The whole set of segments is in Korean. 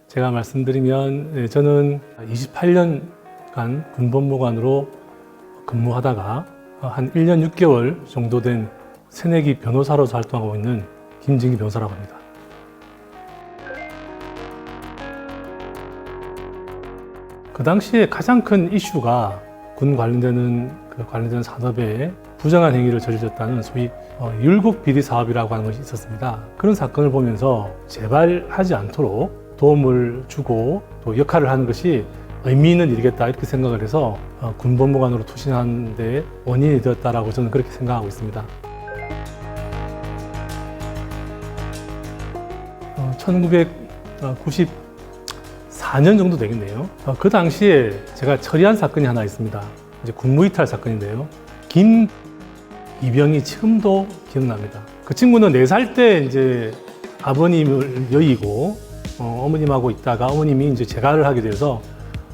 제가 말씀드리면 저는 28년간 군법무관으로 근무하다가 한 1년 6개월 정도 된 새내기 변호사로서 활동하고 있는 김진기 변호사라고 합니다. 그 당시에 가장 큰 이슈가 군 관련되는 산업에 부정한 행위를 저질렀다는 소위 율곡 비리 사업이라고 하는 것이 있었습니다. 그런 사건을 보면서 재발하지 않도록 도움을 주고 또 역할을 하는 것이 의미 있는 일이겠다 이렇게 생각을 해서 군법무관으로 투신하는 데 원인이 되었다라고 저는 그렇게 생각하고 있습니다. 1994년 정도 되겠네요. 그 당시에 제가 처리한 사건이 하나 있습니다. 이제 군무이탈 사건인데요. 김이병이 지금도 기억납니다. 그 친구는 4살 때 이제 아버님을 여의고 어머님하고 있다가 어머님이 이제 재가를 하게 돼서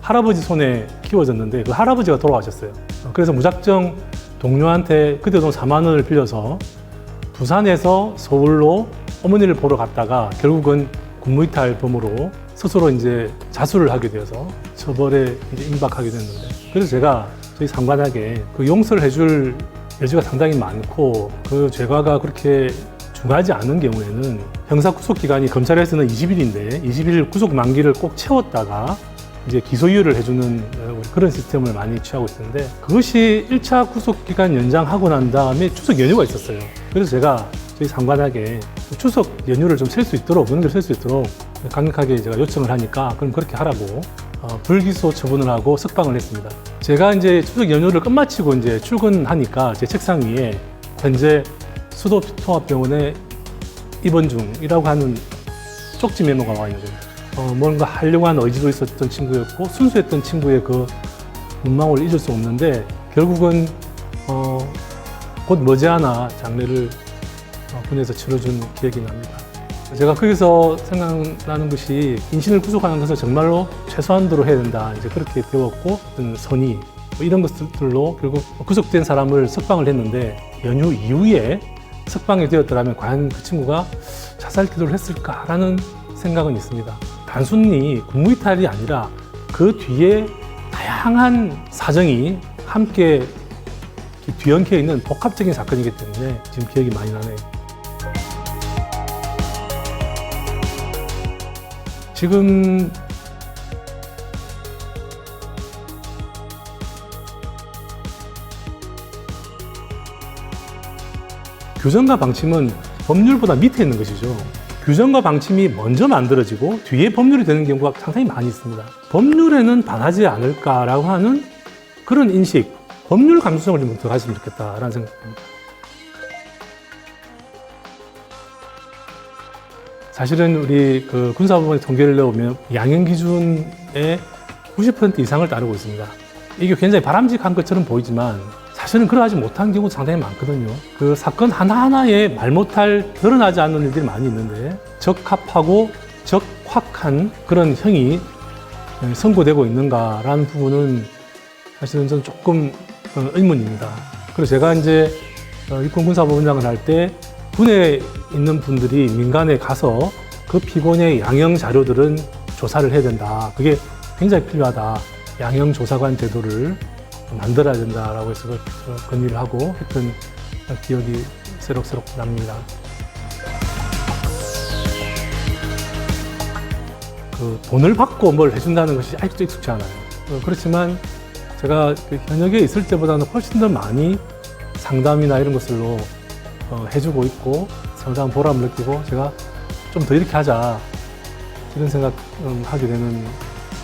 할아버지 손에 키워졌는데 그 할아버지가 돌아가셨어요. 그래서 무작정 동료한테 그때 돈 4만 원을 빌려서 부산에서 서울로 어머니를 보러 갔다가 결국은 군무이탈범으로 스스로 이제 자수를 하게 되어서 처벌에 이제 임박하게 됐는데, 그래서 제가 저희 상관에게 그 용서를 해줄 여지가 상당히 많고 그 죄과가 그렇게 중하지 않은 경우에는 형사 구속 기간이 검찰에서는 20일인데 20일 구속 만기를 꼭 채웠다가 이제 기소유예를 해주는 그런 시스템을 많이 취하고 있었는데, 그것이 1차 구속 기간 연장하고 난 다음에 추석 연휴가 있었어요. 그래서 제가 저희 상관에게 추석 연휴를 좀 셀 수 있도록, 명절 셀 수 있도록 강력하게 제가 요청을 하니까 그럼 그렇게 하라고 불기소 처분을 하고 석방을 했습니다. 제가 이제 추석 연휴를 끝마치고 이제 출근하니까 제 책상 위에 현재 수도통합병원에 입원 중이라고 하는 쪽지 메모가 와 있는 거예요. 뭔가 하려고 하는 의지도 있었던 친구였고 순수했던 친구의 그 문망을 잊을 수 없는데, 결국은 곧 머지않아 장례를 군에서 치러준 기억이 납니다. 제가 거기서 생각나는 것이 인신을 구속하는 것은 정말로 최소한도로 해야 된다, 이제 그렇게 배웠고, 어떤 선의 이런 것들로 결국 구속된 사람을 석방을 했는데, 연휴 이후에 석방이 되었더라면 과연 그 친구가 자살 기도를 했을까라는 생각은 있습니다. 단순히 군무이탈이 아니라 그 뒤에 다양한 사정이 함께 뒤엉켜 있는 복합적인 사건이기 때문에 지금 기억이 많이 나네요. 지금 규정과 방침은 법률보다 밑에 있는 것이죠. 규정과 방침이 먼저 만들어지고 뒤에 법률이 되는 경우가 상당히 많이 있습니다. 법률에는 반하지 않을까라고 하는 그런 인식, 법률 감수성을 좀 더 가지면 좋겠다라는 생각입니다. 사실은 우리 그 군사법원의 통계를 내보면 양형 기준의 90% 이상을 따르고 있습니다. 이게 굉장히 바람직한 것처럼 보이지만 사실은 그러하지 못한 경우도 상당히 많거든요. 그 사건 하나하나에 말 못할 드러나지 않는 일들이 많이 있는데 적합하고 적확한 그런 형이 선고되고 있는가라는 부분은 사실은 저는 조금 의문입니다. 그래서 제가 이제 육군군사법원장을 할 때 군에 있는 분들이 민간에 가서 그 피고인의 양형 자료들은 조사를 해야 된다. 그게 굉장히 필요하다. 양형 조사관 제도를 만들어야 된다라고 해서 건의를 하고 했던 기억이 새록새록 납니다. 그 돈을 받고 뭘 해준다는 것이 아직도 익숙치 않아요. 그렇지만 제가 현역에 있을 때보다는 훨씬 더 많이 상담이나 이런 것들로 해주고 있고 상당한 보람을 느끼고 제가 좀 더 이렇게 하자 이런 생각 하게 되는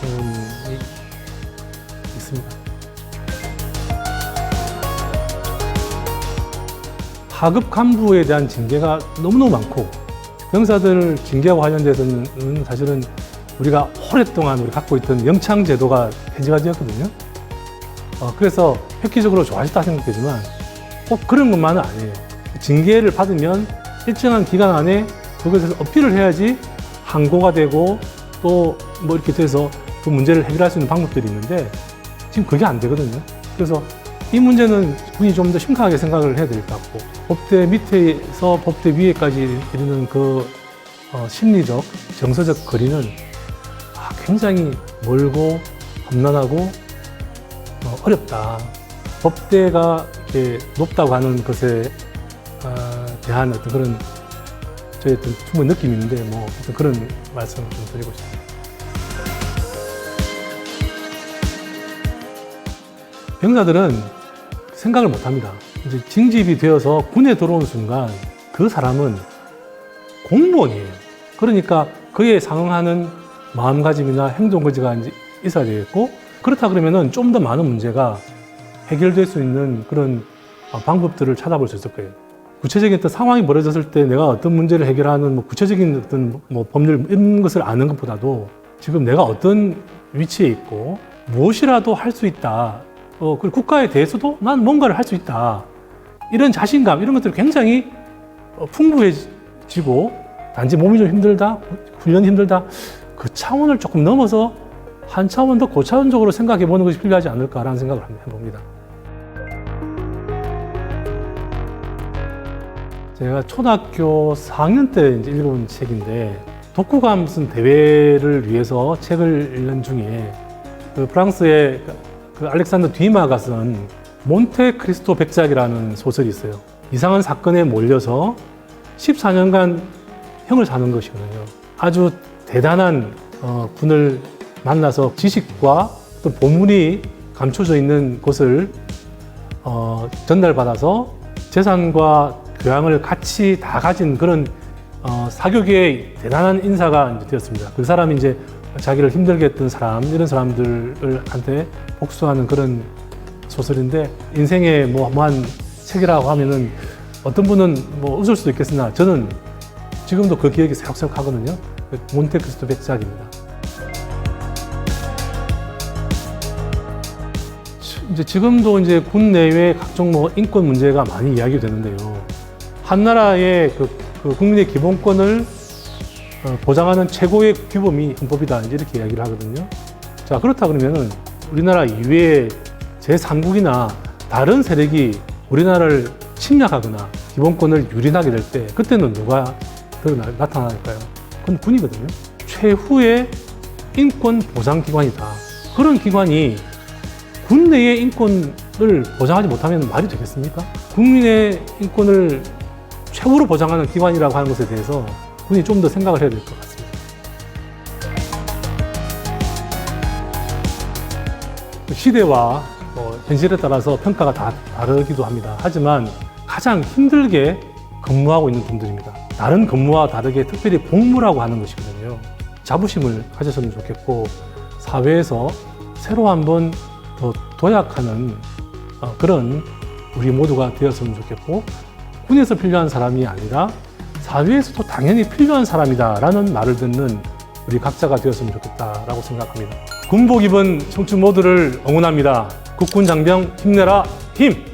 부분이 있습니다. 하급 간부에 대한 징계가 너무너무 많고 병사들 징계하고 관련돼서는 사실은 우리가 오랫동안 우리 갖고 있던 영창제도가 폐지가 되었거든요. 그래서 획기적으로 좋아졌다 생각되지만 꼭 그런 것만은 아니에요. 징계를 받으면 일정한 기간 안에 그것을 어필을 해야지 항고가 되고 또 뭐 이렇게 돼서 그 문제를 해결할 수 있는 방법들이 있는데 지금 그게 안 되거든요. 그래서 이 문제는 군이 좀 더 심각하게 생각을 해야 될 것 같고, 법대 밑에서 법대 위에까지 이르는 그 심리적, 정서적 거리는 굉장히 멀고 험난하고 어렵다. 법대가 이렇게 높다고 하는 것에 대한 어떤 그런 저희 어떤 충분히 느낌이 있는데 뭐 어떤 그런 말씀을 좀 드리고 싶습니다. 병사들은 생각을 못 합니다. 이제 징집이 되어서 군에 들어온 순간 그 사람은 공무원이에요. 그러니까 그에 상응하는 마음가짐이나 행동거지가 이제 있어야 되겠고, 그렇다 그러면은 좀 더 많은 문제가 해결될 수 있는 그런 방법들을 찾아볼 수 있을 거예요. 구체적인 어떤 상황이 벌어졌을 때 내가 어떤 문제를 해결하는 뭐 구체적인 어떤 뭐 법률 이런 것을 아는 것보다도 지금 내가 어떤 위치에 있고 무엇이라도 할 수 있다. 그리고 국가에 대해서도 난 뭔가를 할 수 있다. 이런 자신감, 이런 것들이 굉장히 풍부해지고, 단지 몸이 좀 힘들다, 훈련이 힘들다, 그 차원을 조금 넘어서 한 차원 더 고차원적으로 생각해 보는 것이 필요하지 않을까라는 생각을 해봅니다. 제가 초등학교 4학년 때 이제 읽어본 책인데, 독후감 쓴 대회를 위해서 책을 읽는 중에 그 프랑스의 그 알렉산더 뒤마가 쓴 몬테크리스토 백작이라는 소설이 있어요. 이상한 사건에 몰려서 14년간 형을 사는 것이거든요. 아주 대단한 군을 만나서 지식과 또 보물이 감춰져 있는 것을 전달받아서 재산과 교양을 같이 다 가진 그런 사교계의 대단한 인사가 이제 되었습니다. 그 사람이 이제 자기를 힘들게 했던 사람, 이런 사람들한테 복수하는 그런 소설인데, 인생의 뭐한 책이라고 하면은 어떤 분은 뭐 웃을 수도 있겠으나 저는 지금도 그 기억이 새록새록 하거든요. 몬테크리스토 백작입니다. 이제 지금도 이제 군 내외 각종 뭐 인권 문제가 많이 이야기되는데요. 한 나라의 그 국민의 기본권을 보장하는 최고의 규범이 헌법이다, 이제 이렇게 이야기를 하거든요. 자, 그렇다 그러면은 우리나라 이외의 제3국이나 다른 세력이 우리나라를 침략하거나 기본권을 유린하게 될 때, 그때는 누가 더 나타날까요? 그건 군이거든요. 최후의 인권 보장 기관이다. 그런 기관이 군 내의 인권을 보장하지 못하면 말이 되겠습니까? 국민의 인권을 최후로 보장하는 기관이라고 하는 것에 대해서 군이 좀 더 생각을 해야 될 것 같습니다. 시대와 현실에 따라서 평가가 다 다르기도 합니다. 하지만 가장 힘들게 근무하고 있는 분들입니다. 다른 근무와 다르게 특별히 복무라고 하는 것이거든요. 자부심을 가졌으면 좋겠고, 사회에서 새로 한번 더 도약하는 그런 우리 모두가 되었으면 좋겠고, 군에서 필요한 사람이 아니라 사회에서도 당연히 필요한 사람이다라는 말을 듣는 우리 각자가 되었으면 좋겠다라고 생각합니다. 군복 입은 청춘 모두를 응원합니다. 국군 장병 힘내라, 힘!